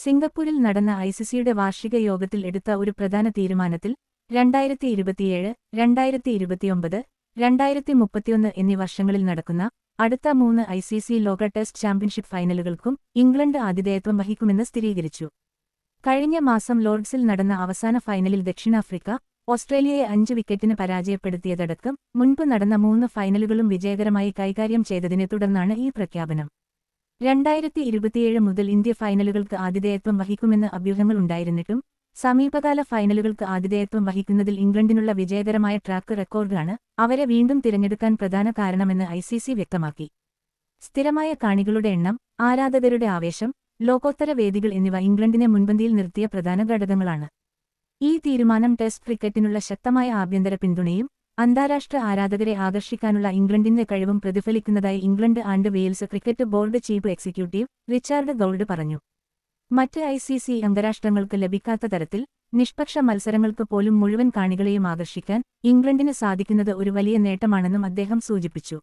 സിംഗപ്പൂരിൽ നടന്ന ഐസിസിയുടെ വാർഷിക യോഗത്തിൽ എടുത്ത ഒരു പ്രധാന തീരുമാനത്തിൽ 2027, 2029, 2031 എന്നീ വർഷങ്ങളിൽ നടക്കുന്ന അടുത്ത 3 ഐസിസി ലോക ടെസ്റ്റ് ചാമ്പ്യൻഷിപ്പ് ഫൈനലുകൾക്കും ഇംഗ്ലണ്ട് ആതിഥേയത്വം വഹിക്കുമെന്ന് സ്ഥിരീകരിച്ചു. കഴിഞ്ഞ മാസം ലോർഡ്സിൽ നടന്ന അവസാന ഫൈനലിൽ ദക്ഷിണാഫ്രിക്ക ഓസ്ട്രേലിയയെ 5 വിക്കറ്റിന് പരാജയപ്പെടുത്തിയതടക്കം മുൻപ് നടന്ന 3 ഫൈനലുകളും വിജയകരമായി കൈകാര്യം ചെയ്തതിനെ തുടർന്നാണ് ഈ പ്രഖ്യാപനം. 2027 മുതൽ ഇന്ത്യ ഫൈനലുകൾക്ക് ആതിഥേയത്വം വഹിക്കുമെന്ന് അഭ്യൂഹങ്ങൾ ഉണ്ടായിരുന്നിട്ടും സമീപകാല ഫൈനലുകൾക്ക് ആതിഥേയത്വം വഹിക്കുന്നതിൽ ഇംഗ്ലണ്ടിനുള്ള വിജയകരമായ ട്രാക്ക് റെക്കോർഡാണ് അവരെ വീണ്ടും തിരഞ്ഞെടുക്കാൻ പ്രധാന കാരണമെന്ന് ഐസിസി വ്യക്തമാക്കി. സ്ഥിരമായ കാണികളുടെ എണ്ണം, ആരാധകരുടെ ആവേശം, ലോകോത്തര വേദികൾ എന്നിവ ഇംഗ്ലണ്ടിനെ മുൻപന്തിയിൽ നിർത്തിയ പ്രധാന ഘടകങ്ങളാണ്. ഈ തീരുമാനം ടെസ്റ്റ് ക്രിക്കറ്റിനുള്ള ശക്തമായ ആഭ്യന്തര പിന്തുണയും അന്താരാഷ്ട്ര ആരാധകരെ ആകർഷിക്കാനുള്ള ഇംഗ്ലണ്ടിന്റെ കഴിവും പ്രതിഫലിക്കുന്നതായി England and Wales cricket board chief executive Richard Gould പറഞ്ഞു. മറ്റ് ഐസിസി അംഗരാഷ്ട്രങ്ങൾക്ക് ലഭിക്കാത്ത തരത്തിൽ നിഷ്പക്ഷ മത്സരങ്ങൾക്ക് പോലും മുഴുവൻ കാണികളെയും ആകർഷിക്കാൻ ഇംഗ്ലണ്ടിന് സാധിക്കുന്നത് ഒരു വലിയ നേട്ടമാണെന്നും അദ്ദേഹം സൂചിപ്പിച്ചു.